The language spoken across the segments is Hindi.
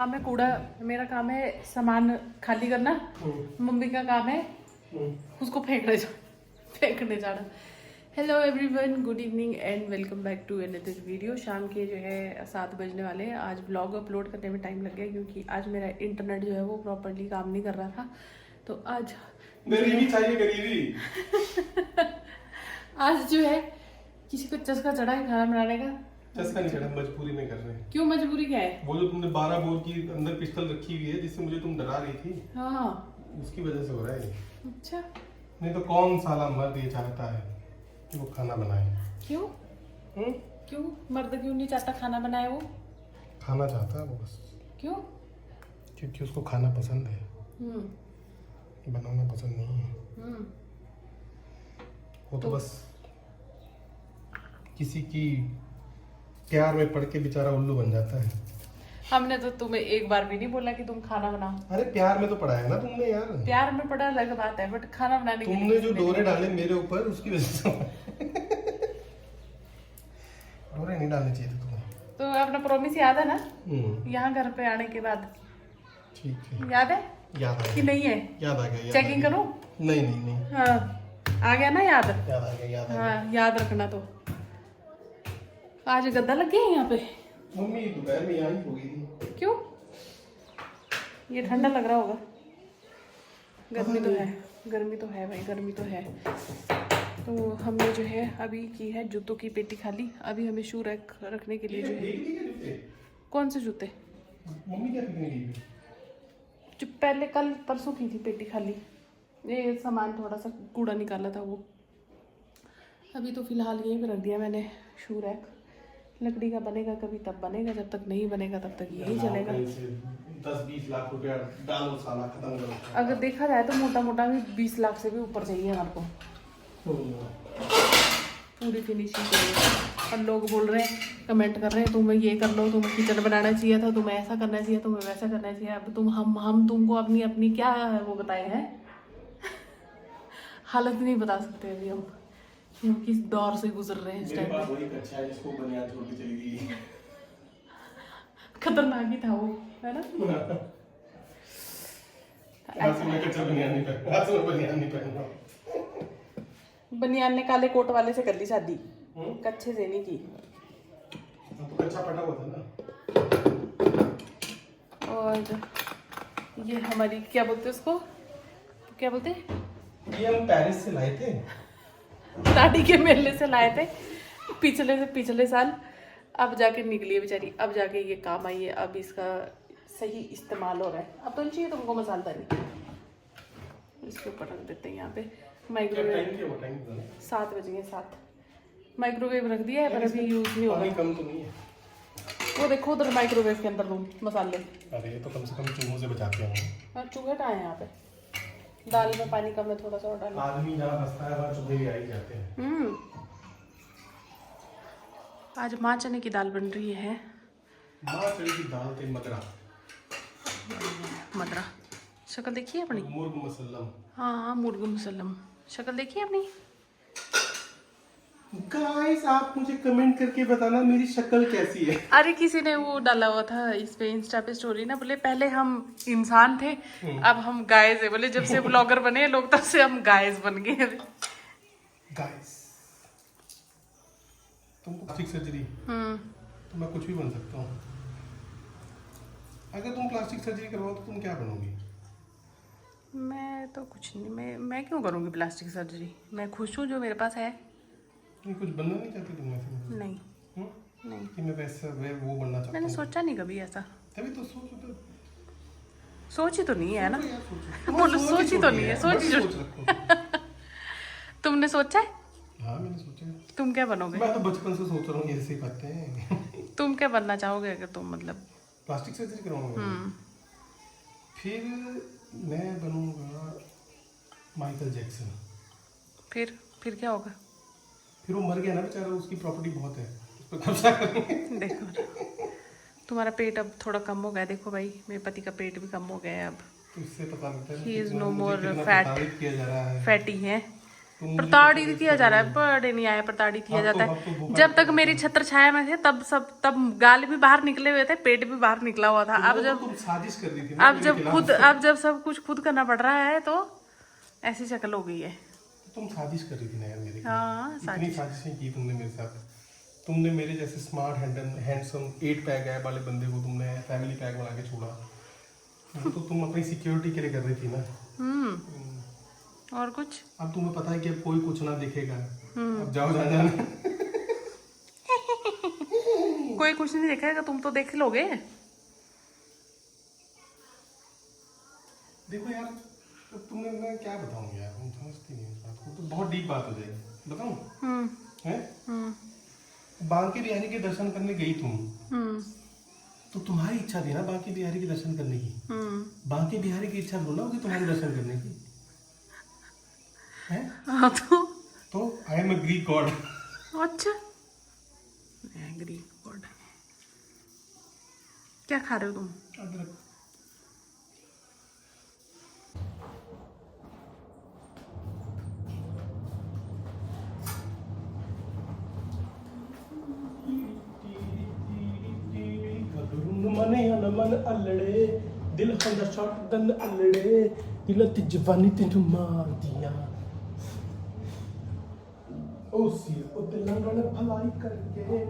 काम है कूड़ा, मेरा काम है सामान खाली करना, मम्मी का काम है उसको फेंकने जाना। Hello everyone, good evening and welcome back to another video. शाम के जो है 7 बजने वाले हैं। आज व्लॉग अपलोड करने में टाइम लग गया क्योंकि आज मेरा इंटरनेट जो है वो प्रॉपरली काम नहीं कर रहा था। तो आज गरीबी चाहिए गरीबी। आज जो है किसी को चस्का चढ़ा है खाना बनाने का। चस्का नहीं चढ़ा, मजबूरी में कर रहे हैं। क्यों मजबूरी क्या है? वो जो तुमने 12 बोर की अंदर पिस्टल रखी हुई है जिससे मुझे तुम डरा रही थी, हाँ उसकी वजह से हो रहा है ये। अच्छा, नहीं तो कौन साला मर्द ये चाहता है कि वो खाना बनाए? क्यों क्यों मर्द क्यों नहीं चाहता खाना बनाए? वो खाना चाहता है वो बस, क्यों? क्योंकि उसको खाना पसंद है, बनाना पसंद नहीं है। वो तो बस किसी की प्यार में पड़ के बेचारा उल्लू बन जाता है। हमने तो तुम्हें एक बार भी नहीं बोला कि तुम खाना बनाओ। अरे प्यार में तो पड़ा है ना तुमने यार। प्यार में पड़ा अलग बात है, बट खाना बनाने के लिए तुमने जो डोरे डाले मेरे ऊपर उसकी वजह से डोरे नहीं डालने चाहिए थे तुम्हें। तो अपना प्रॉमिस याद है ना यहाँ घर पे आने के बाद? ठीक है, याद है याद आ कि गया, नहीं है? याद आ गया। चेकिंग करो। नहीं नहीं नहीं, हाँ आ गया ना याद? याद आ गया, याद आ गया। हाँ याद रखना। तो आज गद्दा लग गया है यहाँ पे। मम्मी दोपहर में यहाँ ही हो गई थी। क्यों? ये ठंडा लग रहा होगा। गर्मी तो है, गर्मी तो है भाई, गर्मी तो है। तो हमने जो है अभी की है जूतों की पेटी खाली। अभी हमें शू रैक रखने के लिए जो है। कौन से जूते? मम्मी क्या फेंकने गई थी? जो पहले कल परसों की थी पेटी खाली, ये सामान थोड़ा सा कूड़ा निकाला था वो। अभी तो फिलहाल यहीं पे रख दिया मैंने शू रैक। लकड़ी का बनेगा कभी तब बनेगा, जब तक नहीं बनेगा तब तक यही चलेगा। 10-20 लाख रुपया डालो साला, खत्म करो। अगर देखा जाए तो मोटा मोटा भी 20 लाख से भी ऊपर चाहिए हमारे को पूरी फिनिशिंग चाहिए। और लोग बोल रहे हैं, कमेंट कर रहे हैं, तुम्हें ये कर लो, तुम्हें किचन बनाना चाहिए था, तुम्हें ऐसा करना चाहिए, तुम्हें वैसा करना चाहिए। अब तुम हम तुमको अपनी अपनी क्या वो बताए हैं हालत नहीं बता सकते अभी हम किस दौर से गुजर रहे हैं इस मेरे टाइम पास पे। वही कच्चा है जिसको बनियान छोड़ के चली गई। खतरनाक ही था वो, है ना? आज से मैं कच्चा बनियान नहीं पहनूंगा, आज से मैं बनियान नहीं पहनूंगा। बनियान ने काले कोट वाले से कर ली शादी, कच्चे से नहीं की। तो कच्चा पटा हुआ था ना। और ये हमारी क्या बोलते हैं उसको, क्या बोलते हैं, ये हम पेरिस से लाए थे, दादी के मेले से लाए थे पिछले साल। अब जाके निकली है बेचारी, अब जाके ये काम आई है, अब इसका सही इस्तेमाल हो रहा है। अब तो नहीं चाहिए तुमको मसालदानी, इसके ऊपर रख देते हैं यहाँ पे। माइक्रोवेव 7 बज गए 7। माइक्रोवेव रख दिया है पर अभी यूज नहीं हो रहा। कम तो नहीं है वो देखो उधर माइक्रोवेव के अंदर तुम मसाले। अरे ये तो कम से कम चूहों से बचाते हैं। और चूहे कहाँ हैं यहाँ पे? दाल में पानी कम है, थोड़ा सा और डालो। आदमी जहाँ बसता है वहाँ चूहे भी आ ही जाते हैं। आज माँ चने की दाल बन रही है। माँ चने की दाल ते मदरा, मदरा। शक्ल देखिए अपनी? मुर्ग मसल्लम। हाँ मुर्ग मुसल्लम। शक्ल देखिए अपनी? गाइस आप मुझे कमेंट करके बताना मेरी शक्ल कैसी है। अरे किसी ने वो डाला हुआ था इस पे इंस्टा पे स्टोरी ना, बोले पहले हम इंसान थे अब हम गायस है। बोले जब से ब्लॉगर बने लोग तब से हम गायस बन गए। गाइस तुम प्लास्टिक सर्जरी, तो मैं कुछ भी बन सकता हूँ। अगर तुम प्लास्टिक सर्जरी करवाओ तो तुम क्या बनोगी? मैं तो कुछ नहीं, मैं क्यों करूँगी प्लास्टिक सर्जरी? मैं खुश हूँ जो मेरे पास है। नहीं कुछ बनना नहीं चाहती तुम ऐसे? नहीं नहीं, कि मैं वैसा वो बनना चाहता हूँ। मैंने सोचा नहीं कभी ऐसा। तभी तो सोचो तो। सोची तो नहीं है ना? सोचो बोलो सोची तो नहीं है, सोची सोच रखो। तुमने सोचा है? हाँ मैंने सोचा है। तुम क्या बनोगे? मैं तो बचपन से सोच रहा हूँ, ऐसे ही बातें हैं। तुम क्या बनना चाहोगे अगर तुम मतलब? प्लास्टिक सर्जरी करवाऊंगा फिर मैं बनूंगा माइकल जैक्सन। फिर क्या होगा? फिर वो मर गया ना बेचारा, उसकी प्रॉपर्टी बहुत है, उस पर कब्जा करेंगे। देखो तुम्हारा पेट अब थोड़ा कम हो गया। देखो भाई मेरे पति का पेट भी कम हो गया है अब। तो इससे पता लगता है He is कितना no मुझे more कितना fat. प्रताड़ित किया जा रहा है। फैटी है प्रताड़ित किया जा रहा है, बड़े नहीं आया, प्रताड़ित किया जाता है। जब तक मेरी छत्र छाया में थे तब गाल भी बाहर निकले हुए थे, पेट भी बाहर निकला हुआ था। अब जब तुम साजिश कर रही थी ना, अब जब सब कुछ खुद करना पड़ रहा है तो ऐसी शक्ल हो गई है। तुम साजिश कर रही थी ना यार मेरे हाँ, इतनी साजिशें की तुमने मेरे साथ। तुमने मेरे जैसे स्मार्ट हैंडसम 8 पैक ऐप वाले बंदे को तुमने फैमिली पैक बना के छोड़ा। तो तुम अपनी सिक्योरिटी के लिए कर रही थी ना। और कुछ अब तुम्हें पता है कि अब कोई कुछ ना देखेगा, अब जाओ जाना। कोई कुछ नहीं देखेगा, तुम तो देख लोगे। देखो यार, तो तुमने, मैं क्या बताऊं यार, तुम समझती नहीं इस बात को, तो बहुत डीप बात हो जाएगी। बताऊं हैं? बांके बिहारी के दर्शन करने गई तुम, तो तुम्हारी इच्छा थी ना बांके बिहारी के दर्शन करने की। बांके बिहारी की इच्छा थोड़ा होगी तुम्हारे दर्शन करने की, हैं? हाँ, तो I am a Greek God. अच्छा, ग्रीक गॉड। क्या खा रहे हो तुम? अदरक। मन अल्लड़े दिल होंदा शॉट गन अल्लड़े दिल ते जवानी तेनू मार दिया ओ सिर ओ दिल नाल भलाई करके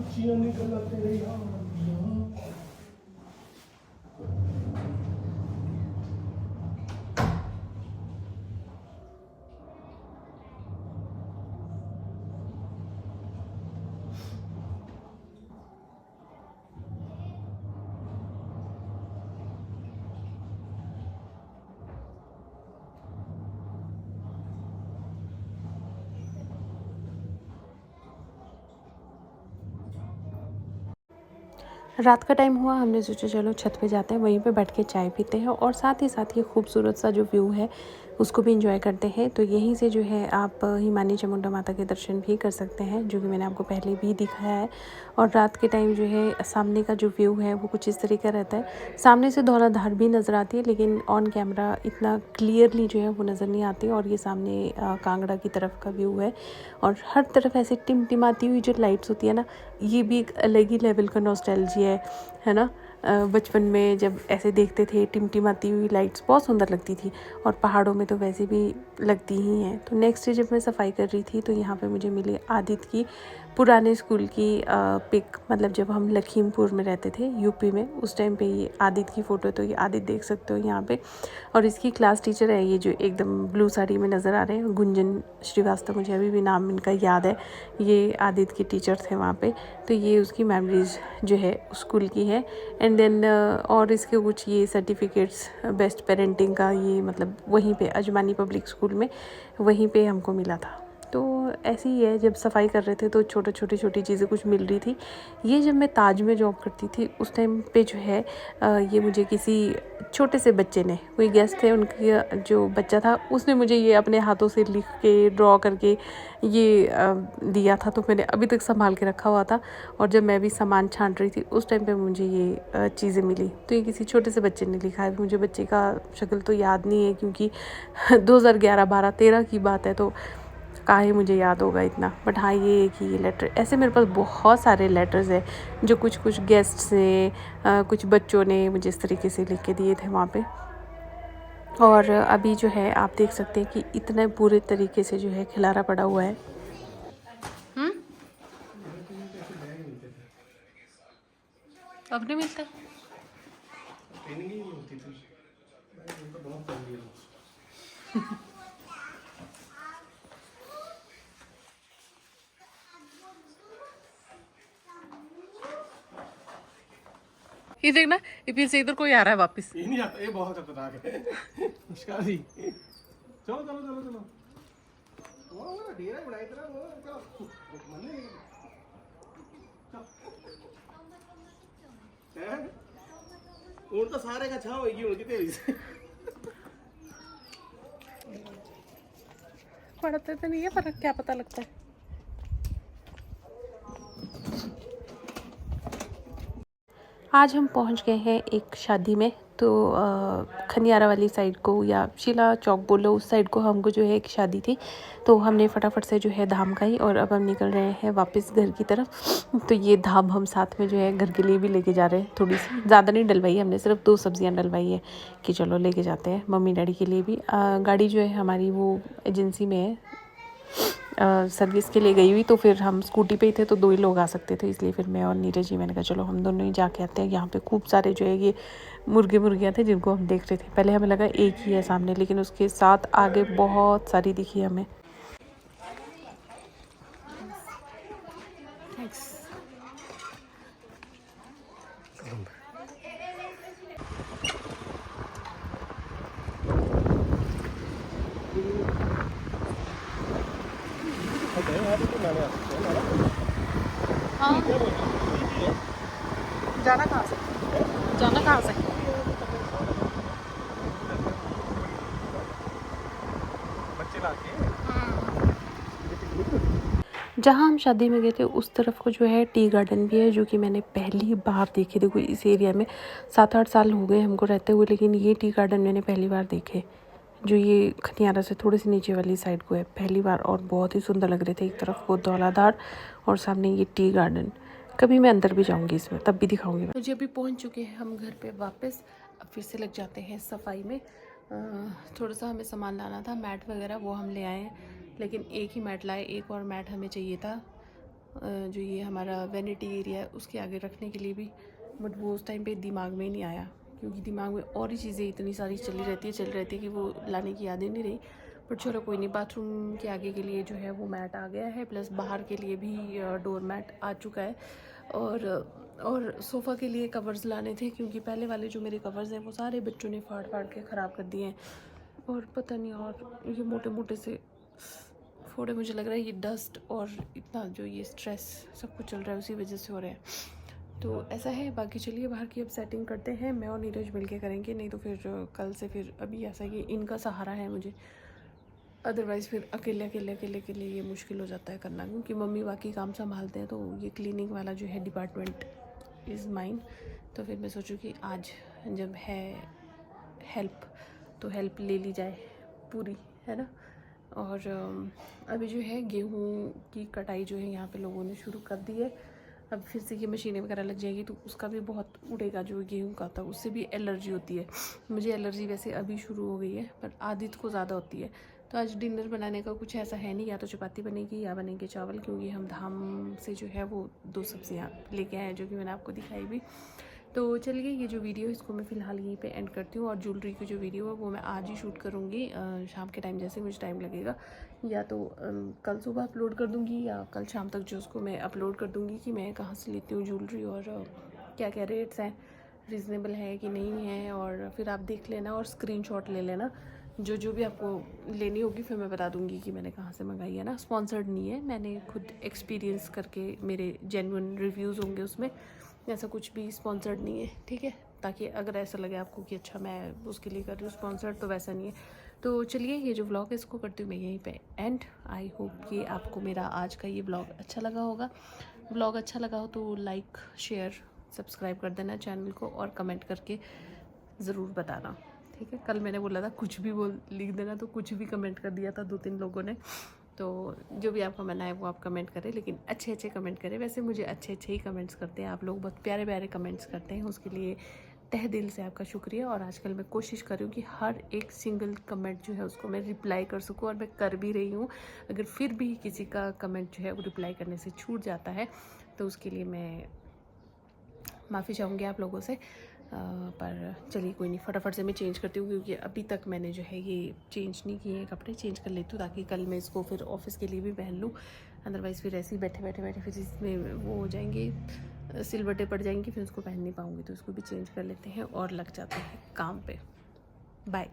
उचियां निकला तेरे यार दिया। रात का टाइम हुआ, हमने सोचा चलो छत पे जाते हैं, वहीं पे बैठ के चाय पीते हैं और साथ ही साथ ये खूबसूरत सा जो व्यू है उसको भी इंजॉय करते हैं। तो यहीं से जो है आप हिमानी चामुंडा माता के दर्शन भी कर सकते हैं, जो कि मैंने आपको पहले भी दिखाया है। और रात के टाइम जो है सामने का जो व्यू है वो कुछ इस तरीके का रहता है। सामने से धौलाधार भी नज़र आती है, लेकिन ऑन कैमरा इतना क्लियरली जो है वो नज़र नहीं आती। और ये सामने कांगड़ा की तरफ का व्यू है और हर तरफ ऐसे टिमटिमाती हुई जो लाइट्स होती है ना, ये भी एक अलग ही लेवल का नॉस्टैल्जिया है ना। बचपन में जब ऐसे देखते थे टिमटिमाती हुई लाइट्स, बहुत सुंदर लगती थी और पहाड़ों में तो वैसे भी लगती ही हैं। तो नेक्स्ट डे जब मैं सफाई कर रही थी तो यहाँ पे मुझे मिली आदित्य की पुराने स्कूल की पिक, मतलब जब हम लखीमपुर में रहते थे यूपी में, उस टाइम पे ये आदित्य की फ़ोटो। तो ये आदित्य देख सकते हो यहाँ पे, और इसकी क्लास टीचर है ये जो एकदम ब्लू साड़ी में नज़र आ रहे हैं, गुंजन श्रीवास्तव, मुझे अभी भी नाम इनका याद है। ये आदित्य के टीचर थे वहाँ पे। तो ये उसकी मेमोरीज जो है स्कूल की है। एंड देन और इसके कुछ ये सर्टिफिकेट्स बेस्ट पेरेंटिंग का, ये मतलब वहीं पे अजमानी पब्लिक स्कूल में वहीं पे हमको मिला था। तो ऐसे ही है, जब सफाई कर रहे थे तो छोटी छोटी चीज़ें कुछ मिल रही थी। ये जब मैं ताज में जॉब करती थी उस टाइम पे जो है ये मुझे किसी छोटे से बच्चे ने, कोई गेस्ट थे, उनकी जो बच्चा था उसने मुझे ये अपने हाथों से लिख के ड्रॉ करके ये दिया था। तो मैंने अभी तक संभाल के रखा हुआ था। और जब मैं भी सामान छांट रही थी उस टाइम पे मुझे ये चीज़ें मिली। तो ये किसी छोटे से बच्चे ने लिखा है। मुझे बच्चे का शक्ल तो याद नहीं है क्योंकि 2011, 12, 13 की बात है, तो काहे मुझे याद होगा इतना। बट हाँ, ये कि ये लेटर, ऐसे मेरे पास बहुत सारे लेटर्स हैं जो कुछ गेस्ट्स ने, कुछ बच्चों ने मुझे इस तरीके से लिख के दिए थे वहाँ पे। और अभी जो है आप देख सकते हैं कि इतने पूरे तरीके से जो है खिलारा पड़ा हुआ है। अब नहीं मिलता। ये देखना, ये फिर से इधर कोई आ रहा है वापस। ये नहीं आता, ये बहुत खतरनाक है। मुश्किल ही। चलो चलो चलो चलो, वो डेरा बनाई तरह वो चलो मन नहीं है उन तो सारे का छाव होगी उनकी तेरी से। पढ़ते तो नहीं है, पर क्या पता लगता है। आज हम पहुंच गए हैं एक शादी में। तो खनियारा वाली साइड को या शिला चौक बोलो, उस साइड को हमको जो है एक शादी थी, तो हमने फटाफट से जो है धाम खाई और अब हम निकल रहे हैं वापस घर की तरफ। तो ये धाम हम साथ में जो है घर के लिए भी लेके जा रहे हैं। थोड़ी सी ज़्यादा नहीं डलवाई है हमने, सिर्फ 2 सब्जियां डलवाई है कि चलो लेके जाते हैं मम्मी डैडी के लिए भी। गाड़ी जो है हमारी वो एजेंसी में है, सर्विस के लिए गई हुई, तो फिर हम स्कूटी पे ही थे तो 2 ही लोग आ सकते थे, इसलिए फिर मैं और नीरज जी, मैंने कहा चलो हम दोनों ही जाके आते हैं। यहाँ पे खूब सारे जो है ये मुर्गियाँ थे जिनको हम देख रहे थे। पहले हमें लगा एक ही है सामने, लेकिन उसके साथ आगे बहुत सारी दिखी हमें। हाँ, जाना कहाँ से? जाना कहाँ से? जहाँ हम शादी में गए थे उस तरफ को जो है टी गार्डन भी है, जो कि मैंने पहली बार देखे। देखो इस एरिया में 7-8 साल हो गए हमको रहते हुए, लेकिन ये टी गार्डन मैंने पहली बार देखे, जो ये खनियारा से थोड़ी सी नीचे वाली साइड को है, पहली बार। और बहुत ही सुंदर लग रहे थे, एक तरफ वो धौलाधार और सामने ये टी गार्डन। कभी मैं अंदर भी जाऊंगी इसमें, तब भी दिखाऊंगी। तो जी अभी पहुंच चुके हैं हम घर पे वापस। अब फिर से लग जाते हैं सफाई में। थोड़ा सा हमें सामान लाना था, मैट वगैरह वो हम ले आए हैं, लेकिन एक ही मैट लाए, एक और मैट हमें चाहिए था जो ये हमारा वैनिटी एरिया है उसके आगे रखने के लिए भी, बट वो उस टाइम पे दिमाग में ही नहीं आया, क्योंकि दिमाग में और ही चीज़ें इतनी सारी चली रहती है कि वो लाने की याद ही नहीं रही। बट चलो कोई नहीं, बाथरूम के आगे के लिए जो है वो मैट आ गया है, प्लस बाहर के लिए भी डोर मैट आ चुका है। और सोफ़ा के लिए कवर्स लाने थे, क्योंकि पहले वाले जो मेरे कवर्स हैं वो सारे बच्चों ने फाड़ फाड़ के ख़राब कर दिए हैं, और पता नहीं, और ये मोटे मोटे से फोड़े, मुझे लग रहा है ये डस्ट और इतना जो ये स्ट्रेस सब कुछ चल रहा है उसी वजह से हो रहे हैं। तो ऐसा है। बाकी चलिए बाहर की अब सेटिंग करते हैं, मैं और नीरज मिल के करेंगे, नहीं तो फिर कल से फिर अभी ऐसा कि इनका सहारा है मुझे, अदरवाइज़ फिर अकेले ये मुश्किल हो जाता है करना, क्योंकि मम्मी बाकी काम संभालते हैं, तो ये क्लीनिंग वाला जो है डिपार्टमेंट इज़ माइन। तो फिर मैं सोचूं कि आज जब है हेल्प तो हेल्प ले ली जाए पूरी, है ना। और अभी जो है गेहूं की कटाई जो है यहाँ पे लोगों ने शुरू कर दी है। अब फिर से ये मशीनें वगैरह लग जाएगी तो उसका भी बहुत उड़ेगा, जो गेहूं का था उससे भी एलर्जी होती है। मुझे एलर्जी वैसे अभी शुरू हो गई है, पर आदित को ज़्यादा होती है। तो आज डिनर बनाने का कुछ ऐसा है नहीं, या तो चपाती बनेगी या बनेंगे चावल, क्योंकि हम धाम से जो है वो 2 सब्जियाँ लेके आए हैं, जो कि मैंने आपको दिखाई भी। तो चलिए ये जो वीडियो है इसको मैं फ़िलहाल यहीं पे एंड करती हूँ, और ज्वेलरी की जो वीडियो है वो मैं आज ही शूट करूँगी शाम के टाइम, जैसे मुझे टाइम लगेगा, या तो कल सुबह अपलोड कर दूँगी या कल शाम तक जो उसको मैं अपलोड कर दूँगी कि मैं कहाँ से लेती हूँ ज्वेलरी और क्या क्या रेट्स हैं, रीज़नेबल है कि नहीं है। और फिर आप देख लेना और स्क्रीनशॉट ले लेना, जो भी आपको लेनी होगी, फिर मैं बता दूंगी कि मैंने कहाँ से मंगाई है ना। स्पॉन्सर्ड नहीं है, मैंने खुद एक्सपीरियंस करके, मेरे जेन्युइन रिव्यूज़ होंगे उसमें, ऐसा कुछ भी स्पॉन्सर्ड नहीं है, ठीक है। ताकि अगर ऐसा लगे आपको कि अच्छा मैं उसके लिए कर रही हूँ स्पॉन्सर्ड, तो वैसा नहीं है। तो चलिए ये जो व्लॉग है इसको करती हूँ मैं यहीं पे एंड। आई होप कि आपको मेरा आज का ये व्लॉग अच्छा लगा होगा। व्लॉग अच्छा लगा हो तो लाइक शेयर सब्सक्राइब कर देना चैनल को, और कमेंट करके ज़रूर बताना, ठीक है। कल मैंने बोला था कुछ भी लिख देना, तो कुछ भी कमेंट कर दिया था 2-3 लोगों ने। तो जो भी आपका मन आए वो आप कमेंट करें, लेकिन अच्छे कमेंट करें। वैसे मुझे अच्छे ही कमेंट्स करते हैं आप लोग, बहुत प्यारे प्यारे कमेंट्स करते हैं, उसके लिए तह दिल से आपका शुक्रिया। और आजकल मैं कोशिश कर रही हूँ कि हर एक सिंगल कमेंट जो है उसको मैं रिप्लाई कर सकूँ, और मैं कर भी रही हूँ। अगर फिर भी किसी का कमेंट जो है वो रिप्लाई करने से छूट जाता है तो उसके लिए मैं माफ़ी चाहूँगी आप लोगों से। पर चलिए कोई नहीं, फटाफट से मैं चेंज करती हूँ, क्योंकि अभी तक मैंने जो है ये चेंज नहीं किए हैं, कपड़े चेंज कर लेती हूँ ताकि कल मैं इसको फिर ऑफिस के लिए भी पहन लूँ। अदरवाइज़ फिर ऐसे ही बैठे फिर इसमें वो हो जाएंगे, सिलवटें पड़ जाएंगी, फिर उसको पहन नहीं पाऊँगी। तो इसको भी चेंज कर लेते हैं और लग जाते हैं काम पे। बाय।